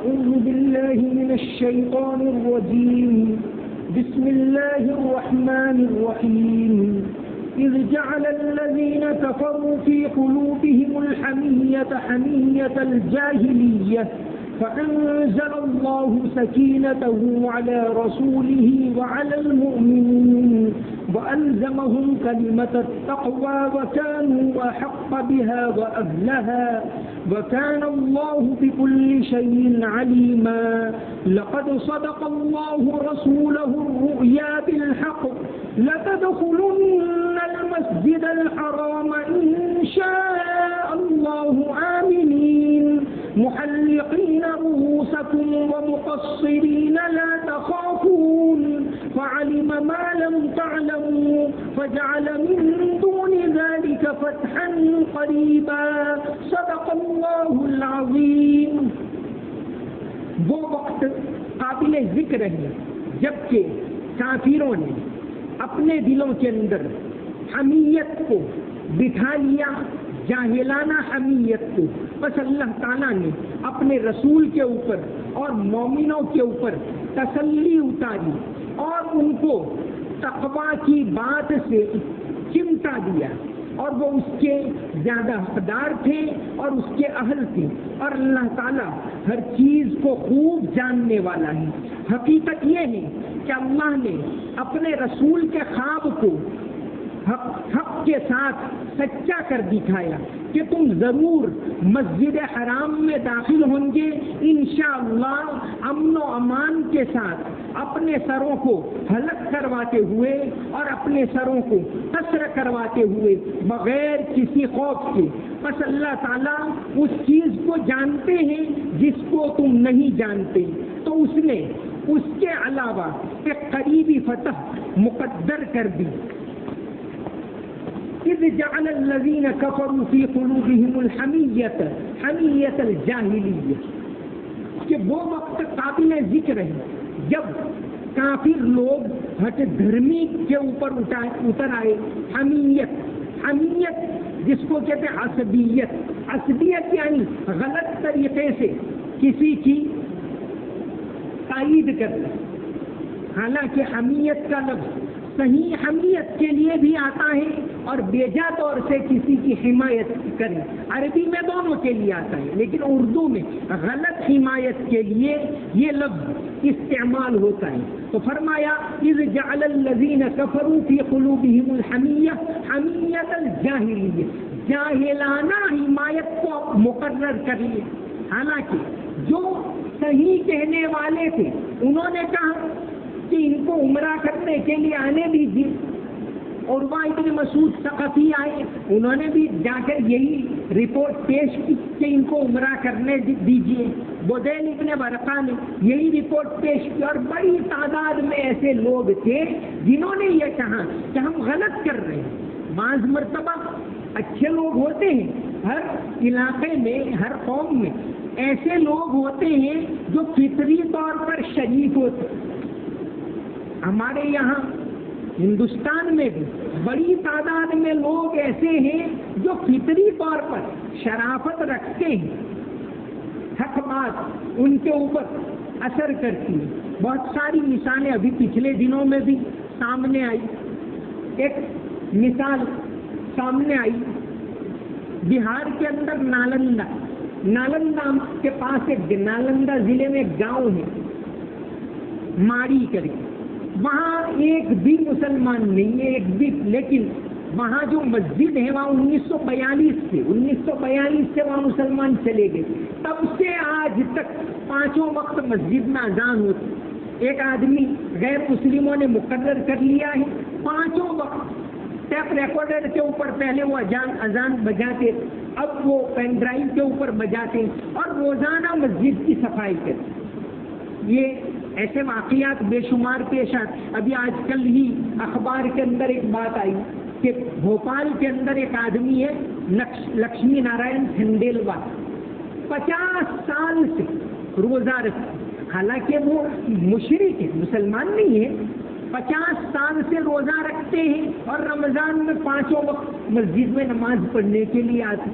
أعوذ بالله من الشيطان الرجيم بسم الله الرحمن الرحيم إذ جعل الذين كفروا في قلوبهم الحمية حمية الجاهلية فأنزل الله سكينته على رسوله وعلى المؤمنين وألزمهم كلمة التقوى وكانوا أحق بها وأهلها وكان الله بكل شيء عليما لقد صدق الله رسوله الرؤيا بالحق لتدخلن المسجد الحرام إن شاء الله آمنين محلقين رؤوسكم ومقصرين لا تخافون فعلم ما لم تعلموا فجعل من دون ذلك فتحا قريبا صدق اللہ العظیم. وہ وقت قابل ذکر ہے جبکہ کافروں نے اپنے دلوں کے اندر حمیت کو بٹھا لیا، جاہلانہ حمیت کو. بس اللہ تعالیٰ نے اپنے رسول کے اوپر اور مومنوں کے اوپر تسلی اتاری اور ان کو تقویٰ کی بات سے چمٹا دیا، اور وہ اس کے زیادہ حقدار تھے اور اس کے اہل تھے، اور اللہ تعالیٰ ہر چیز کو خوب جاننے والا ہے. حقیقت یہ ہے کہ اللہ نے اپنے رسول کے خواب کو حق کے ساتھ سچا کر دکھایا کہ تم ضرور مسجد حرام میں داخل ہوں گے انشاءاللہ امن و امان کے ساتھ، اپنے سروں کو ہلک کرواتے ہوئے اور اپنے سروں کو قصر کرواتے ہوئے بغیر کسی خوف کے. بس اللہ تعالیٰ اس چیز کو جانتے ہیں جس کو تم نہیں جانتے، تو اس نے اس کے علاوہ ایک قریبی فتح مقدر کر دی. اذ جعل الذین کفروا فی قلوبہم الحمیۃ حمیۃ الجاہلیہ، کہ وہ وقت قابل ذکر ہے جب کافر لوگ ہٹ دھرمی کے اوپر اتر آئے. حمیت جس کو کہتے ہیں عصبیت یعنی غلط طریقے سے کسی کی تائید کرنا. حالانکہ حمیت کا لفظ صحیح حمیت کے لیے بھی آتا ہے اور بیجا طور سے کسی کی حمایت کریں، عربی میں دونوں کے لیے آتا ہے، لیکن اردو میں غلط حمایت کے لیے یہ لفظ استعمال ہوتا ہے. تو فرمایا اذ جعل الذین کفروا فی قلوبہم الحمیہ حمیۃ الجاہلیہ، جاہلانہ حمایت کو مقرر کر لیے. حالانکہ جو صحیح کہنے والے تھے انہوں نے کہا کہ ان کو عمرہ کرنے کے لیے آنے دیجیے. عروہ ابن مسعود ثقفی آئے، انہوں نے بھی جا کر یہی رپورٹ پیش کی کہ ان کو عمرہ کرنے دیجیے. بدیل ابن ورقہ نے یہی رپورٹ پیش کی، اور بڑی تعداد میں ایسے لوگ تھے جنہوں نے یہ کہا کہ ہم غلط کر رہے ہیں. بعض مرتبہ اچھے لوگ ہوتے ہیں، ہر علاقے میں ہر قوم میں ایسے لوگ ہوتے ہیں جو فطری طور پر شریف ہوتے ہیں. ہمارے یہاں ہندوستان میں بھی بڑی تعداد میں لوگ ایسے ہیں جو فطری طور پر شرافت رکھتے ہیں، حق بات ان کے اوپر اثر کرتی ہے. بہت ساری مثالیں ابھی پچھلے دنوں میں بھی سامنے آئی. ایک مثال سامنے آئی بہار کے اندر نالندہ کے پاس ایک نالندہ ضلع میں ایک گاؤں ہے ماڑی کر کے. وہاں ایک بھی مسلمان نہیں ہے، ایک بھی. لیکن وہاں جو مسجد ہے وہاں 1942 سے وہاں مسلمان چلے گئے. تب سے آج تک 5 وقت مسجد میں اذان ہوتی. ایک آدمی غیر مسلموں نے مقرر کر لیا ہے 5 وقت ٹیپ ریکارڈر کے اوپر پہلے وہ اذان بجاتے، اب وہ پین ڈرائیو کے اوپر بجاتے اور روزانہ مسجد کی صفائی کرتے. یہ ایسے واقعات بے شمار پیش آتے. ابھی آج کل ہی اخبار کے اندر ایک بات آئی کہ بھوپال کے اندر ایک آدمی ہے لکشمی نارائن کھنڈیلوال، 50 سال سے روزہ رکھتے. حالانکہ وہ مشرک ہے، مسلمان نہیں ہے، 50 سال سے روزہ رکھتے ہیں اور رمضان میں 5 وقت مسجد میں نماز پڑھنے کے لیے آتے.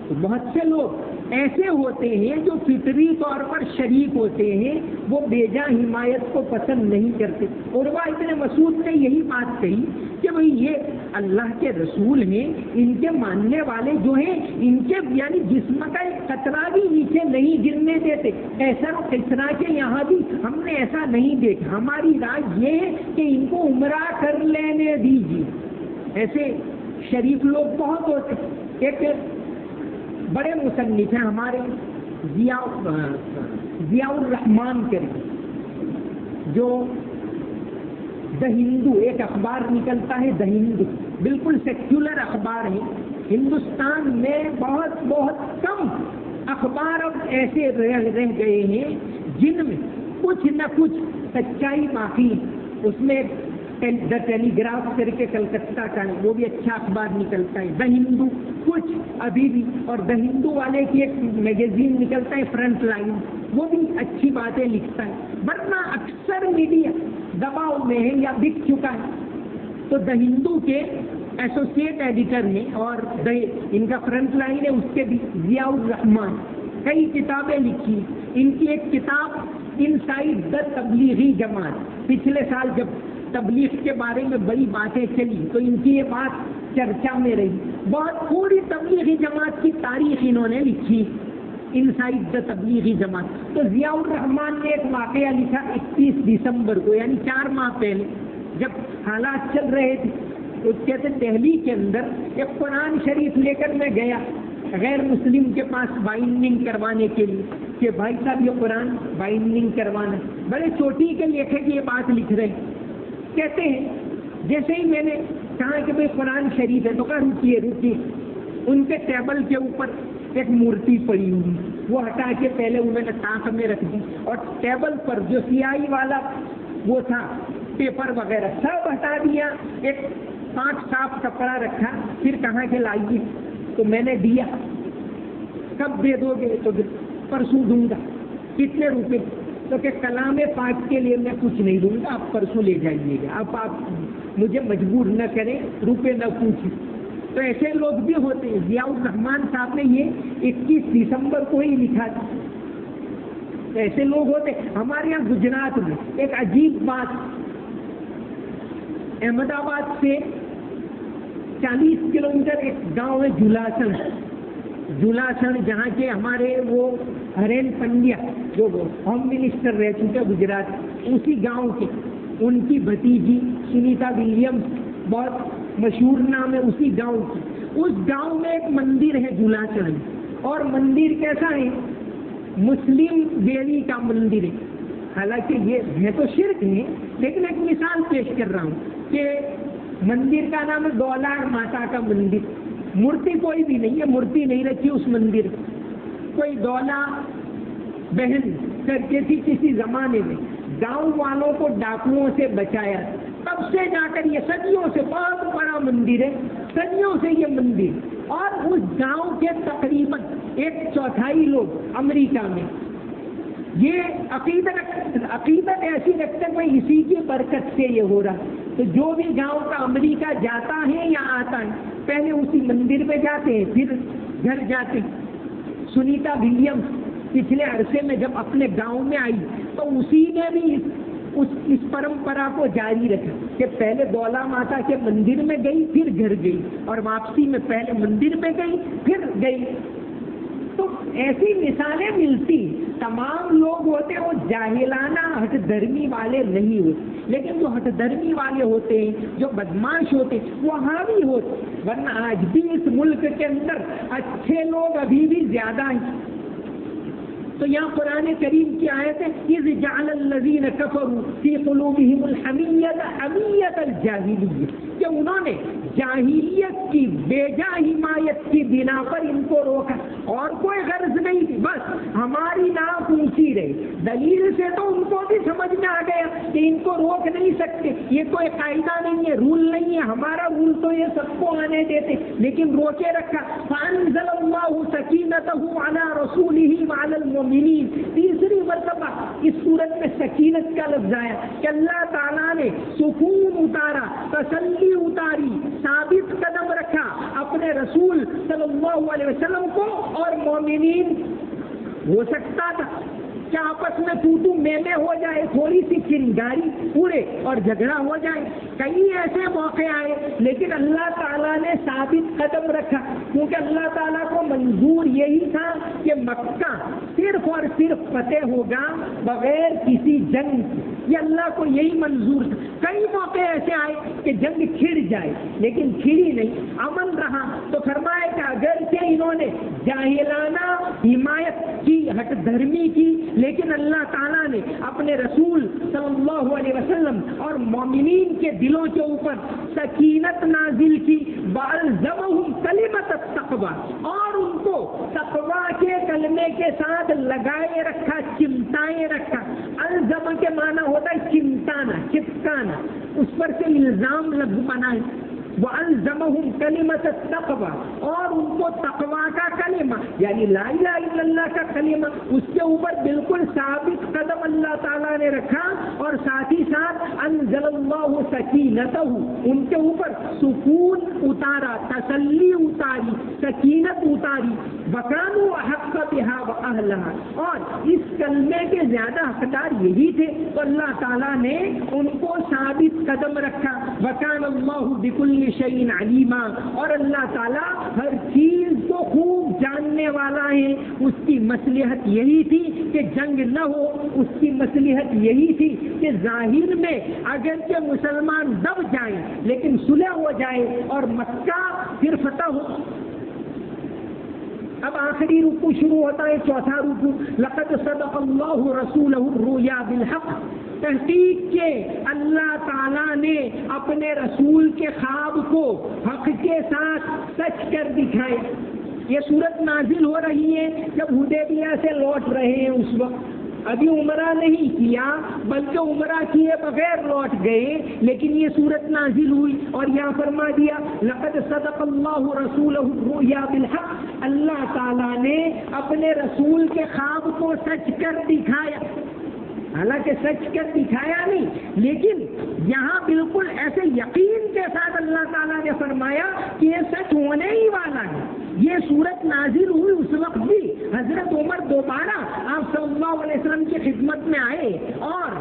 تو بہت سے لوگ ایسے ہوتے ہیں جو فطری طور پر شریک ہوتے ہیں، وہ بیجا حمایت کو پسند نہیں کرتے۔ عروہ ابن مسعود نے یہی بات کہی کہ بھئی یہ اللہ کے رسول ہیں، ان کے ماننے والے جو ہیں ان کے یعنی جسم کا ایک قطرہ بھی نیچے نہیں گرنے دیتے، ایسا کسرا کے یہاں بھی ہم نے ایسا نہیں دیکھا، ہماری رائے یہ ہے کہ ان کو عمرہ کر لینے دیجیے۔ ایسے شریف لوگ بہت ہوتے۔ ایک بڑے مصنف ہیں ہمارے ضیاء الرحمان کریم، جو دا ہندو ایک اخبار نکلتا ہے، دا ہندو بالکل سیکولر اخبار ہے۔ ہندوستان میں بہت بہت کم اخبار اب ایسے رہ گئے ہیں جن میں کچھ نہ کچھ سچائی باقی ہے۔ اس میں دا ٹیلی گراف کر کے کلکتہ کا ہے، وہ بھی اچھا اخبار نکلتا ہے۔ دا ہندو کچھ ابھی بھی، اور دا ہندو والے کی ایک میگزین نکلتا ہے فرنٹ لائن، وہ بھی اچھی باتیں لکھتا ہے، ورنہ اکثر میڈیا دباؤ میں ہے یا بک چکا ہے۔ تو دا ہندو کے ایسوسیٹ ایڈیٹر ہیں اور ان کا فرنٹ لائن ہے، اس کے بھی ضیاء الرحمان کئی کتابیں لکھی۔ ان کی ایک کتاب انسائڈ دا تبلیغی جماعت، پچھلے سال جب تبلیغ کے بارے میں بڑی باتیں چلی تو ان کی یہ بات چرچا میں رہی، بہت پوری تبلیغی جماعت کی تاریخ انہوں نے لکھی، انسائڈ دا تبلیغی جماعت۔ تو ضیاء الرحمان نے ایک واقعہ لکھا 21 دسمبر کو، یعنی 4 ماہ پہلے جب حالات چل رہے تھے، تو کہتے دہلی کے اندر ایک قرآن شریف لے کر میں گیا غیر مسلم کے پاس بائنڈنگ کروانے کے لیے کہ بھائی صاحب یہ قرآن بائنڈنگ کروانا، بڑے چوٹی کے لیکھک یہ بات لکھ رہے ہیں۔ کہتے ہیں جیسے ہی میں نے کہا کہ بھائی قرآن شریف ہے تو کہا رکیے، ان کے ٹیبل کے اوپر ایک مورتی پڑی ہوئی، وہ ہٹا کے پہلے انہوں نے تاک میں رکھ دی، اور ٹیبل پر جو سیاہی والا وہ تھا پیپر وغیرہ سب ہٹا دیا، ایک 5 صاف کپڑا رکھا، پھر کہا کہ لائیے، تو میں نے دیا۔ کب دے دو گے؟ تو پرسوں دوں گا۔ کتنے روپے؟ تو کہ کلام پاک کے لیے میں کچھ نہیں دوں گا، آپ پرسوں لے جائیے گا، اب آپ مجھے مجبور نہ کریں، روپے نہ پوچھیں۔ تو ایسے لوگ بھی ہوتے ہیں۔ ضیاء الرحمان صاحب نے یہ 21 دسمبر کو ہی لکھا تھا۔ تو ایسے لوگ ہوتے۔ ہمارے یہاں گجرات میں ایک عجیب بات، احمد آباد سے 40 کلومیٹر ایک گاؤں ہے جولاسن، جہاں کے ہمارے وہ ہرین پنڈیا جو ہوم منسٹر رہ چکے گجرات، اسی گاؤں کے ان کی بھتیجی سنیتا ولیمز، بہت مشہور نام ہے اسی گاؤں کی۔ اس گاؤں میں ایک مندر ہے جولاسن، اور مندر کیسا ہے؟ مسلم دیوی کا مندر ہے۔ حالانکہ یہ ہے تو شرک ہے، لیکن ایک مثال پیش کر رہا ہوں کہ مندر کا نام ہے دولار ماتا کا مندر، مورتی کوئی بھی نہیں ہے، مورتی نہیں رکھی اس مندر، کوئی دولا بہن کر کے تھی کسی زمانے میں، گاؤں والوں کو ڈاکوؤں سے بچایا، تب سے جا کر یہ صدیوں سے بہت بڑا مندر ہے، صدیوں سے یہ مندر، اور اس گاؤں کے تقریباً 1/4 لوگ امریکہ میں یہ عقیدت ایسی رکھتے ہیں کہ اسی کی برکت سے یہ ہو رہا۔ تو جو بھی گاؤں کا امریکہ جاتا ہے یا آتا ہے پہلے اسی مندر میں جاتے ہیں، پھر گھر جاتے ہیں۔ سنیتا ولیمز پچھلے عرصے میں جب اپنے گاؤں میں آئی تو اسی نے بھی اس پرمپرا کو جاری رکھا کہ پہلے دولا ماتا کے مندر میں گئی، پھر گھر گئی، اور واپسی میں پہلے مندر میں گئی پھر گئی۔ تو ایسی مثالیں ملتی۔ تمام لوگ ہوتے ہیں وہ جاہلانہ ہٹ دھرمی والے نہیں ہوتے، لیکن جو ہٹ دھرمی والے ہوتے ہیں، جو بدماش ہوتے ہیں، وہ حاوی ہوتے، ورنہ آج بھی اس ملک کے اندر اچھے لوگ ابھی بھی زیادہ ہیں۔ تو یہاں قرآن کریم کی آیت ہے اِذْ جَعَلَ الَّذِينَ كَفَرُوا فِي قُلُوبِهِمُ الْحَمِيَّةَ حَمِيَّةَ الْجَاهِلِيَّةِ، کہ انہوں نے جاہلیت کی بیجا حمایت کی بنا پر ان کو روکا، اور کوئی غرض نہیں تھی، بس ہماری ناک اونچی رہے، گئے. دلیل سے تو ان کو بھی سمجھ میں آ گیا کہ ان کو روک نہیں سکتے, یہ کوئی قاعدہ نہیں ہے, رول نہیں ہے, ہمارا رول تو یہ سب کو آنے دیتے, لیکن روکے رکھا. فَأَنزَلَ اللَّهُ سَكِينَتَهُ عَلَى رَسُولِهِ وَعَلَى الْمُؤْمِنِينَ. تیسری مرتبہ اس صورت میں سکینت کا لفظ آیا کہ اللہ تعالیٰ نے سکون اتارا, تسلی اتاری, ثابت قدم رکھا اپنے رسول صلی اللہ علیہ وسلم کو اور مومنین. ہو سکتا تھا کہ آپس میں تو میں ہو جائے, تھوڑی سی چنگاری پورے اور جھگڑا ہو جائے, کئی ایسے موقع آئے, لیکن اللہ تعالیٰ نے ثابت قدم رکھا, کیونکہ اللہ تعالیٰ کو منظور یہی تھا کہ مکہ صرف اور صرف فتح ہوگا بغیر کسی جنگ. یہ اللہ کو یہی منظور تھا. کئی موقع ایسے آئے کہ جنگ چھڑ جائے, لیکن چھڑی نہیں, امن رہا. تو فرمایا کہ اگرچہ انہوں نے جاہلانہ حمایت کی, ہٹ دھرمی کی, لیکن اللہ تعالیٰ نے اپنے رسول صلی اللہ علیہ وسلم اور مومنین کے دلوں کے اوپر سکینت نازل کی. وَأَلْزَمَهُمْ كَلِمَةَ التَّقْوَىٰ, اور ان کو تقویٰ کے کلمے کے ساتھ لگائے رکھا, چمٹائے رکھا. الزم کے معنی ہوتا ہے چمٹانا, چپکانا, اس پر سے الزام لفظ بنا ہے. وَأَلْزَمَهُمْ كَلِمَةَ التَّقْوَىٰ, اور ان کو تقویٰ کا کلمہ یعنی لا الہ الا اللہ کا کلمہ, اس کے اوپر بالکل ثابت قدم اللہ تعالیٰ نے رکھا, اور ساتھ ہی ساتھ انزل اللہ سکینتہ, ان کے اوپر سکون اتارا, تسلی اتاری, سکینت اتاری. وَكَانُوا أَحَقَّ بِهَا وَأَهْلَهَا, اور اس کلمے کے زیادہ حقدار یہی تھے, تو اللہ تعالیٰ نے ان کو ثابت قدم رکھا. وَكَانَ اللَّهُ بِكُلِّ شَيْءٍ عَلِيمًا, اور اللہ تعالیٰ ہر چیز کو خوب جاننے والا ہے. اس کی مصلحت یہی تھی کہ جنگ نہ ہو, اس کی مصلحت یہی تھی کہ ظاہر میں اگرچہ مسلمان دب جائیں لیکن صلح ہو جائے اور مکہ پھر فتح ہو. اب آخری رکوع شروع ہوتا ہے, چوتھا رکوع. لقد صدق اللہ رسولہ الرؤیا بالحق, تحقیق کے اللہ تعالیٰ نے اپنے رسول کے خواب کو حق کے ساتھ سچ کر دکھائے. یہ صورت نازل ہو رہی ہے جب حدیبیہ سے لوٹ رہے ہیں, اس وقت ابھی عمرہ نہیں کیا بلکہ عمرہ کیے بغیر لوٹ گئے, لیکن یہ صورت نازل ہوئی اور یہاں فرما دیا لقد صدق اللہ رسولہ الرؤیا بالحق, اللہ تعالیٰ نے اپنے رسول کے خواب کو سچ کر دکھایا. حالانکہ سچ کر دکھایا نہیں, لیکن یہاں بالکل ایسے یقین کے ساتھ اللہ تعالیٰ نے فرمایا کہ یہ سچ ہونے ہی والا ہے. یہ صورت نازل ہوئی اس وقت بھی حضرت عمر دوبارہ آپ صلی اللہ علیہ وسلم کی خدمت میں آئے اور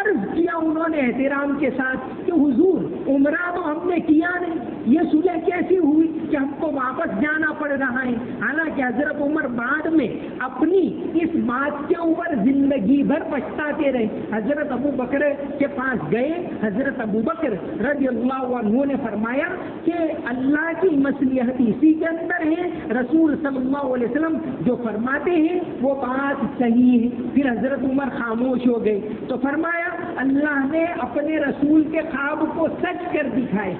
عرض کیا انہوں نے احترام کے ساتھ کہ حضور عمرہ تو ہم نے کیا نہیں, یہ صلح کیسی ہوئی کہ ہم کو واپس جانا پڑ رہا ہے. حالانکہ حضرت عمر بعد میں اپنی اس بات کے اوپر زندگی بھر پچھتاتے رہے. حضرت ابو بکر کے پاس گئے, حضرت ابو بکر رضی اللہ عنہ نے فرمایا کہ اللہ کی مصلحت اسی کے اندر ہے, رسول صلی اللہ علیہ وسلم جو فرماتے ہیں وہ بات صحیح ہے. پھر حضرت عمر خاموش ہو گئے تو فرمایا اللہ نے اپنے رسول کے خواب کو سچ کر دکھائے.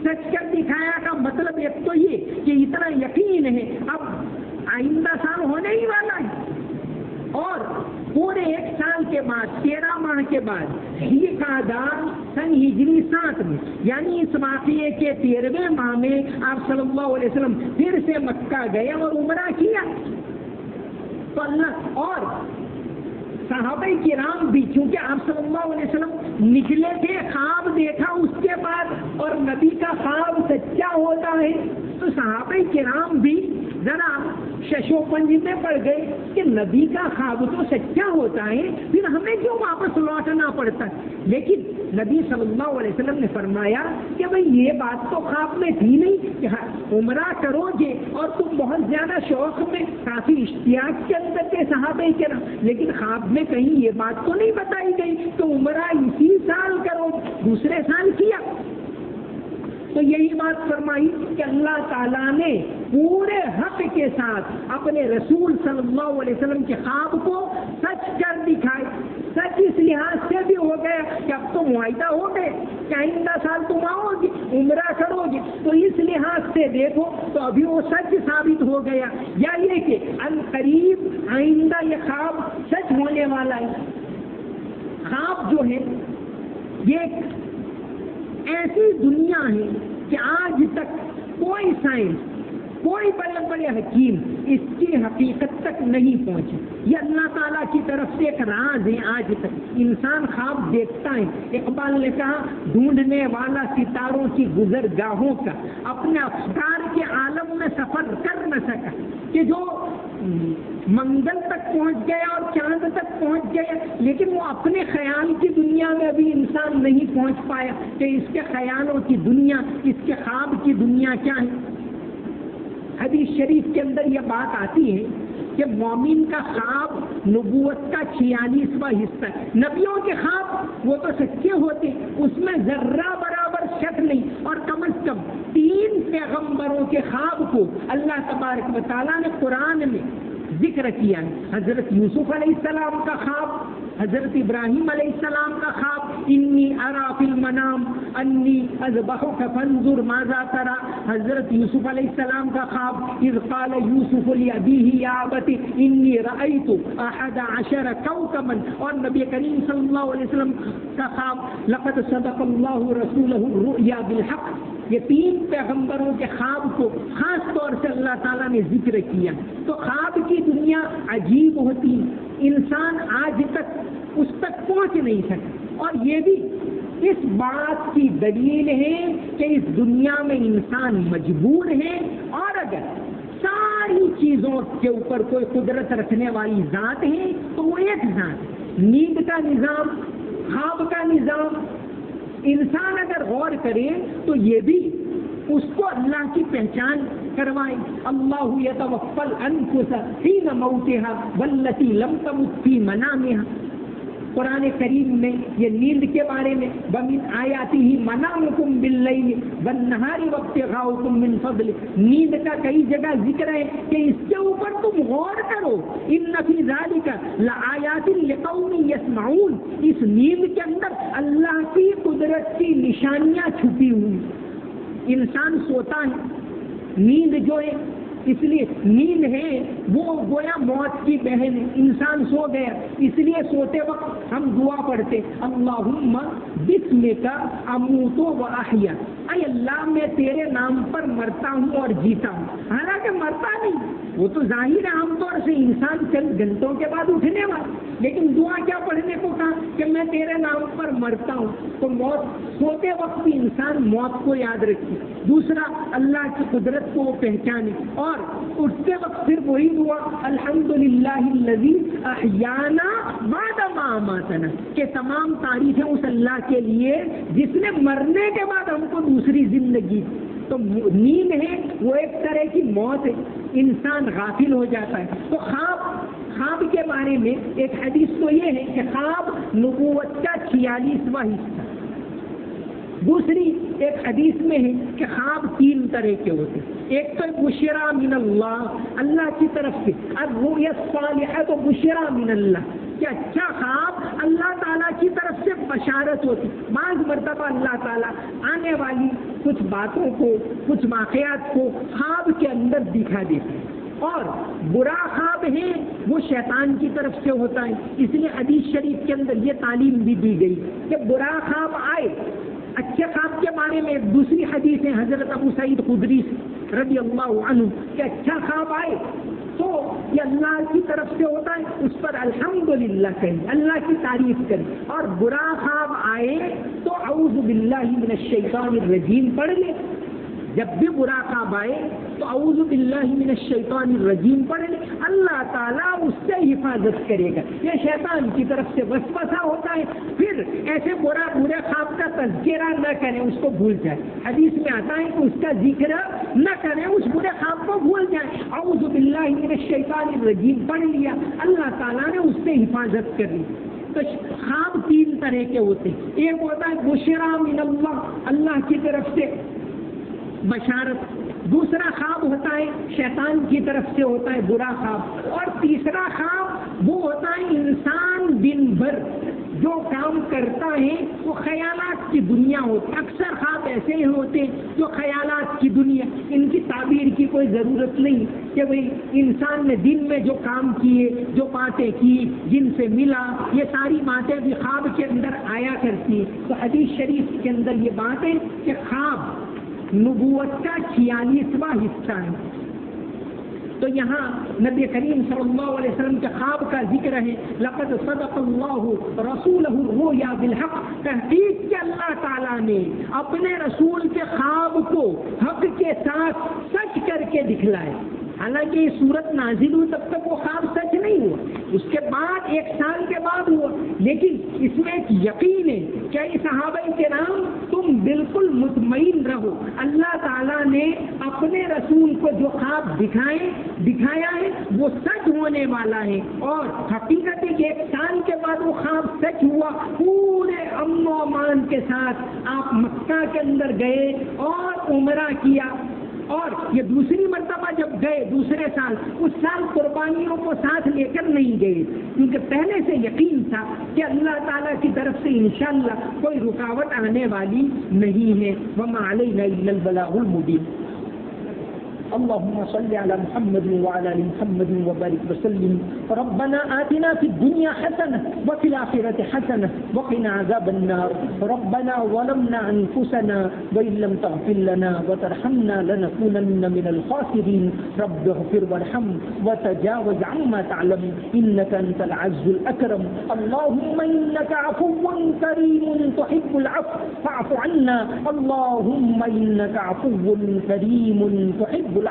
سچ کر دکھایا کا مطلب ایک تو یہ کہ اتنا یقین ہے اب آئندہ سال ہونے ہی والا ہے, اور پورے 1 سال کے بعد 13 ماہ کے بعد یہ قعدہ سن ہجری 7 میں یعنی اس واقعے کے 13ویں ماہ میں آپ صلی اللہ علیہ وسلم پھر سے مکہ گئے اور عمرہ کیا. تو اللہ اور صحابہ کرام بھی, چونکہ آپ صلی اللہ علیہ وسلم نکلے تھے, خواب دیکھا اس کے بعد, اور نبی کا خواب سچا ہوتا ہے, تو صحابہ کرام بھی ذرا ششو پنج میں پڑ گئے کہ نبی کا خواب تو سچا ہوتا ہے, پھر ہمیں کیوں واپس لوٹنا پڑتا ہے. لیکن نبی صلی اللہ علیہ وسلم نے فرمایا کہ بھئی یہ بات تو خواب میں تھی نہیں کہ عمرہ کرو گے, اور تم بہت زیادہ شوق میں کافی اشتیاق کے اندر تھے صحابہ کرام, لیکن خواب میں کہیں یہ بات تو نہیں بتائی گئی کہ عمرہ اسی سال کرو, دوسرے سال کیا. تو یہی بات فرمائی کہ اللہ تعالیٰ نے پورے حق کے ساتھ اپنے رسول صلی اللہ علیہ وسلم کے خواب کو سچ کر دکھائے. سچ اس لحاظ سے بھی ہو گیا کہ اب تو معاہدہ ہو گئے کہ آئندہ سال تم آؤ گے عمرہ کرو گے، تو اس لحاظ سے دیکھو تو ابھی وہ سچ ثابت ہو گیا، یا یہ کہ ان قریب آئندہ یہ خواب سچ ہونے والا ہے۔ خواب جو ہے یہ ایک ایسی دنیا ہے کہ آج تک کوئی سائنس، کوئی بڑے بڑے حکیم اس کی حقیقت تک نہیں پہنچے۔ یہ اللہ تعالیٰ کی طرف سے ایک راز ہے، آج تک انسان خواب دیکھتا ہے۔ اقبال نے کہا ڈھونڈنے والا ستاروں کی گزرگاہوں کا اپنے افکار کے عالم میں سفر کر نہ سکا، کہ جو منگل تک پہنچ گیا اور چاند تک پہنچ گیا، لیکن وہ اپنے خیال کی دنیا میں ابھی انسان نہیں پہنچ پایا کہ اس کے خیالوں کی دنیا، اس کے خواب کی دنیا کیا ہے۔ حدیث شریف کے اندر یہ بات آتی ہے کہ مومن کا خواب نبوت کا 46واں حصہ ہے۔ نبیوں کے خواب وہ تو سچے ہوتے، اس میں ذرہ برابر شک نہیں، اور کم از کم 3 پیغمبروں کے خواب کو اللہ تبارک و تعالیٰ نے قرآن میں ذکر کیا ہے۔ حضرت یوسف علیہ السلام کا خواب، حضرت ابراہیم علیہ السلام کا خواب انی ارا فی المنام انی اذبحک فانظر ماذا تری، حضرت یوسف علیہ السلام کا خواب اذ قال یوسف لابیہ یا ابت انی رأیت 11 کوکبا، اور نبی کریم صلی اللہ علیہ وسلم کا خواب لقد صدق اللہ رسولہ الرؤیا بالحق۔ یہ 3 پیغمبروں کے خواب کو خاص طور سے اللہ تعالیٰ نے ذکر کیا۔ تو خواب کی دنیا عجیب ہوتی، انسان آج تک اس تک پہنچ نہیں سکتا، اور یہ بھی اس بات کی دلیل ہے کہ اس دنیا میں انسان مجبور ہے، اور اگر ساری چیزوں کے اوپر کوئی قدرت رکھنے والی ذات ہے تو وہ ایک ذات ہے۔ نیند کا نظام، خواب کا نظام، انسان اگر غور کرے تو یہ بھی اس کو اللہ کی پہچان کروائیں۔ اللہ یتوفی الانفس حین موتها والتی لم تمت فی منامها، قرآن کریم میں یہ نیند کے بارے میں وَمِنْ آیَاتِهِ مَنَامُكُمْ بِاللَّيْلِ وَالنَّهَارِ وَابْتِغَاؤُكُمْ مِنْ فَضْلِهِ، نیند کا کئی جگہ ذکر ہے کہ اس کے اوپر تم غور کرو، إِنَّ فِي ذَلِكَ لَآيَاتٍ لِقَوْمٍ يَسْمَعُونَ، اس نیند کے اندر اللہ کی قدرت کی نشانیاں چھپی ہوئی۔ انسان سوتا ہے، نیند جو ہے، اس لیے نیند ہے وہ گویا موت کی بہن ہے۔ انسان سو گیا، اس لیے سوتے وقت ہم دعا پڑھتے اللہم بسمک اموت و احیا، اے اللہ میں تیرے نام پر مرتا ہوں اور جیتا ہوں۔ حالانکہ مرتا نہیں، وہ تو ظاہر ہے عام طور سے انسان چند گھنٹوں کے بعد اٹھنے والا، لیکن دعا کیا پڑھنے کو کہا کہ میں تیرے نام پر مرتا ہوں۔ تو موت، سوتے وقت بھی انسان موت کو یاد رکھے، دوسرا اللہ کی قدرت کو وہ پہچانے، اور اٹھتے وقت پھر وہی دعا الحمدللہ الذی احیانا بعد ما اماتنا، کہ تمام تعریفیں اس اللہ کے لیے جس نے مرنے کے بعد ہم کو دوسری زندگی۔ تو نیند ہے وہ ایک طرح کی موت ہے، انسان غافل ہو جاتا ہے۔ تو خواب کے بارے میں ایک حدیث تو یہ ہے کہ خواب نبوت کا 46واں حصہ۔ دوسری ایک حدیث میں ہے کہ خواب 3 طرح کے ہوتے ہیں۔ ایک تو بشرا من اللہ، اللہ کی طرف سے، الرؤیا الصالحۃ بشرا من اللہ، کہ اچھا خواب اللہ تعالیٰ کی طرف سے بشارت ہوتی۔ بعض مرتبہ اللہ تعالیٰ آنے والی کچھ باتوں کو، کچھ واقعات کو خواب کے اندر دکھا دیتے ہیں، اور برا خواب ہے وہ شیطان کی طرف سے ہوتا ہے۔ اس لیے حدیث شریف کے اندر یہ تعلیم بھی دی گئی کہ برا خواب آئے۔ اچھے خواب کے بارے میں ایک دوسری حدیث ہے حضرت ابو سعید خدری رضی اللہ عنہ کہ اچھا خواب آئے تو یہ اللہ کی طرف سے ہوتا ہے، اس پر الحمدللہ کہیں، اللہ کی تعریف کریں، اور برا خواب آئے تو اعوذ باللہ من الشیطان الرجیم پڑھ لیں۔ جب بھی برا خواب آئے تو اعوذ باللہ من الشیطان الرجیم پڑھ لیں، اللہ تعالیٰ اس سے حفاظت کرے گا۔ یہ شیطان کی طرف سے وسوسہ ہوتا ہے، پھر ایسے برے خواب کا تذکرہ نہ کریں، اس کو بھول جائیں۔ حدیث میں آتا ہے کہ اس کا ذکر نہ کریں، اس برے خواب کو بھول جائیں، اعوذ باللہ من الشیطان الرجیم پڑھ لیا، اللہ تعالیٰ نے اس سے حفاظت کر لی۔ تو خواب 3 طرح کے ہوتے ہیں۔ ایک ہوتا ہے بشرا من اللہ، اللہ کی طرف سے بشارت، دوسرا خواب ہوتا ہے شیطان کی طرف سے ہوتا ہے برا خواب، اور تیسرا خواب وہ ہوتا ہے انسان دن بھر جو کام کرتا ہے وہ خیالات کی دنیا ہوتی ہے. اکثر خواب ایسے ہی ہوتے ہیں جو خیالات کی دنیا، ان کی تعبیر کی کوئی ضرورت نہیں کہ بھئی انسان نے دن میں جو کام کیے، جو باتیں کی، جن سے ملا، یہ ساری باتیں بھی خواب کے اندر آیا کرتی ہیں. تو حدیث شریف کے اندر یہ بات ہے کہ خواب نبوت کا 46واں حصہ ہے. تو یہاں نبی کریم صلی اللہ علیہ وسلم کے خواب کا ذکر ہے، لقد صدق اللہ رسولہ الرؤیا بالحق، تحقیق کہ اللہ تعالیٰ نے اپنے رسول کے خواب کو حق کے ساتھ سچ کر کے دکھلائے. حالانکہ یہ صورت نازل ہوئی تب تک وہ خواب سچ نہیں ہوا، اس کے بعد 1 سال کے بعد ہوا، لیکن اس میں ایک یقین ہے کہ اے صحابہ کرام تم بالکل مطمئن رہو، اللہ تعالیٰ نے اپنے رسول کو جو خواب دکھایا ہے وہ سچ ہونے والا ہے. اور حقیقت ہے کہ 1 سال کے بعد وہ خواب سچ ہوا. پورے امن و امان کے ساتھ آپ مکہ کے اندر گئے اور عمرہ کیا، اور یہ دوسری مرتبہ جب گئے دوسرے سال، اس سال قربانیوں کو ساتھ لے کر نہیں گئے، کیونکہ پہلے سے یقین تھا کہ اللہ تعالیٰ کی طرف سے انشاءاللہ کوئی رکاوٹ آنے والی نہیں ہے. وما علینا الا البلاغ المبین. اللهم صل على محمد وعلى ال محمد وبارك وسلم. ربنا آتنا في الدنيا حسنة وفي الآخرة حسنة وقنا عذاب النار. ربنا ظلمنا أنفسنا وإن لم تغفر لنا وترحمنا لنكونن من الخاسرين. رب اغفر وارحم وتجاوز عما تعلم إنك أنت العز الأكرم. اللهم إنك عفو كريم تحب العفو فاعف عنا. اللهم إنك عفو كريم تحب العفو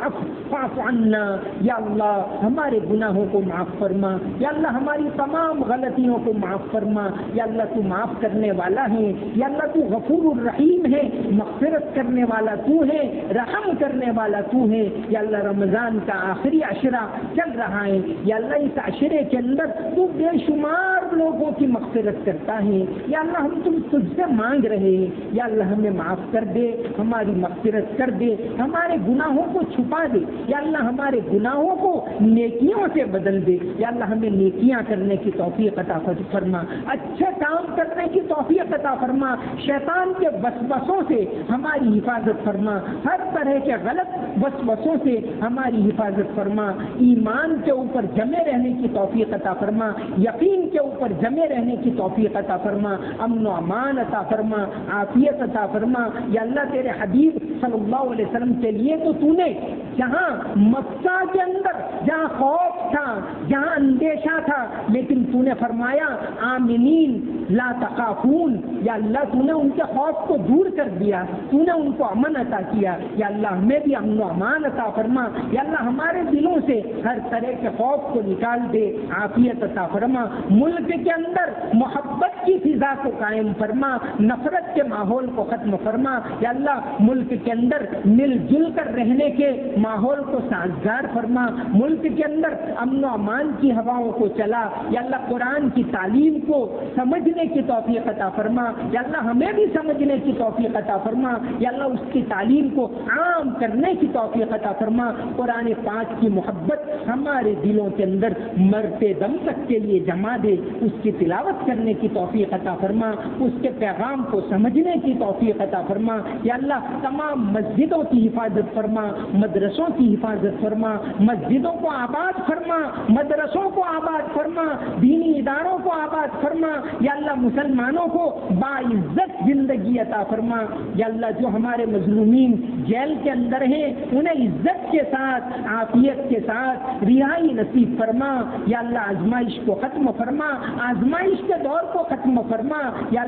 فاعف عنا. یا اللہ ہمارے گناہوں کو معاف فرما، یا اللہ ہماری تمام غلطیوں کو معاف فرما. یا اللہ تو معاف کرنے والا ہے، یا اللہ تو غفور الرحیم ہے، مغفرت کرنے والا تو ہے، رحم کرنے والا تو ہے. یا اللہ رمضان کا آخری عشرہ چل رہا ہے، یا اللہ اس عشرے کے اندر تو بے شمار لوگوں کی مغفرت کرتا ہے. یا اللہ ہم تجھ سے مانگ رہے ہیں، یا اللہ ہمیں معاف کر دے، ہماری مغفرت کر دے، ہمارے گناہوں کو چھپا دے. یا اللہ ہمارے گناہوں کو نیکیوں سے بدل دے. یا اللہ ہمیں نیکیاں کرنے کی توفیق عطا فرما، اچھے کام کرنے کی توفیق عطا فرما. شیطان کے وسوسوں سے ہماری حفاظت فرما، ہر طرح کے غلط وسوسوں سے ہماری حفاظت فرما. ایمان کے اوپر جمے رہنے کی توفیق عطا فرما، یقین کے اوپر جمے رہنے کی توفیق عطا فرما. امن و امان عطا فرما، عافیت عطا فرما. یا اللہ تیرے حبیب صلی اللہ علیہ وسلم کے لیے تو نے جہاں مکہ کے اندر جہاں خوف تھا، جہاں اندیشہ تھا، لیکن تو نے فرمایا آمنین لا تخافون. یا اللہ تو نے ان کے خوف کو دور کر دیا، تو نے ان کو امن عطا کیا. یا اللہ ہمیں بھی امن و امان عطا فرما. یا اللہ ہمارے دلوں سے ہر طرح کے خوف کو نکال دے، عافیت عطا فرما. ملک کے اندر محبت کی فضا کو قائم فرما، نفرت کے ماحول کو ختم فرما. یا اللہ ملک کے اندر مل جل کر رہنے کے ماحول کو سازگار فرما. ملک کے اندر امن و امان کی ہواؤں کو چلا. یا اللہ قرآن کی تعلیم کو سمجھنے کی توفیق عطا فرما. یا اللہ ہمیں بھی سمجھنے کی توفیق عطا فرما. یا اللہ اس کی تعلیم کو عام کرنے کی توفیق عطا فرما. قرآن پاک کی محبت ہمارے دلوں کے اندر مرتے دم تک کے لیے جما دے. اس کی تلاوت کرنے کی توفیق عطا فرما، اس کے پیغام کو سمجھنے کی توفیق عطا فرما. یا اللہ تمام مسجدوں کی حفاظت فرما، مدرسوں کی حفاظت فرما. مسجدوں کو آباد فرما، مدرسوں کو آباد فرما، دینی اداروں کو آباد فرما. یا اللہ مسلمانوں کو باعزت زندگی عطا فرما. یا اللہ جو ہمارے مظلومین جیل کے اندر ہیں انہیں عزت کے ساتھ، عافیت کے ساتھ رہائی نصیب فرما. یا اللہ آزمائش کو ختم فرما، آزمائش کے دور کو ختم فرما. یا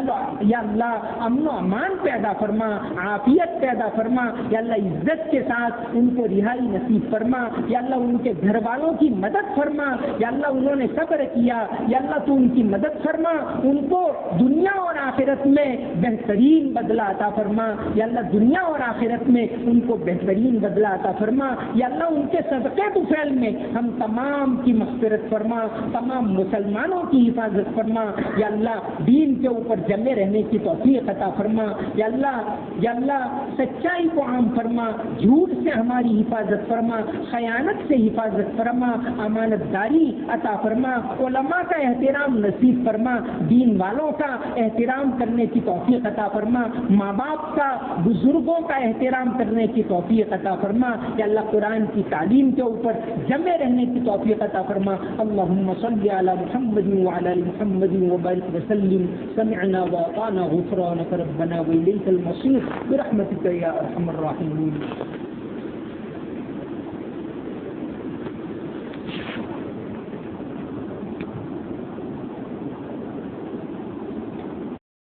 اللہ امن و امان پیدا فرما، عافیت پیدا فرما. یا اللہ عزت کے ساتھ ان کو رہائی نصیب فرما. یا اللہ ان کے گھر والوں کی مدد فرما، یا اللہ انہوں نے صبر کیا، یا اللہ تو ان کی مدد فرما، ان کو دنیا اور آخرت میں بہترین بدلہ عطا فرما، یا اللہ دنیا اور آخرت میں ان کو بہترین بدلہ عطا فرما، یا اللہ ان کے صدقے طفیل میں ہم تمام کی مغفرت فرما، تمام مسلمانوں کی حفاظت فرما، یا اللہ دین کے اوپر جمے رہنے کی توفیق عطا فرما، یا اللہ سچائی کو عام فرما، جھوٹ سے ہماری حفاظت فرما، خیانت سے حفاظت فرما، امانت داری عطا فرما، علماء کا احترام نصیب فرما، دین والوں کا احترام کرنے کی توفیق عطا فرما، ماں باپ کا، بزرگوں کا احترام کرنے کی توفیق عطا فرما، یا اللہ قرآن کی تعلیم کے اوپر جمے رہنے کی توفیق عطا فرما۔ اللہم صلی علی محمد وعلی آل محمد وبارک وسلم، سمعنا واطعنا غفرانک ربنا والیک المصیر برحمتک یا ارحم الراحمین۔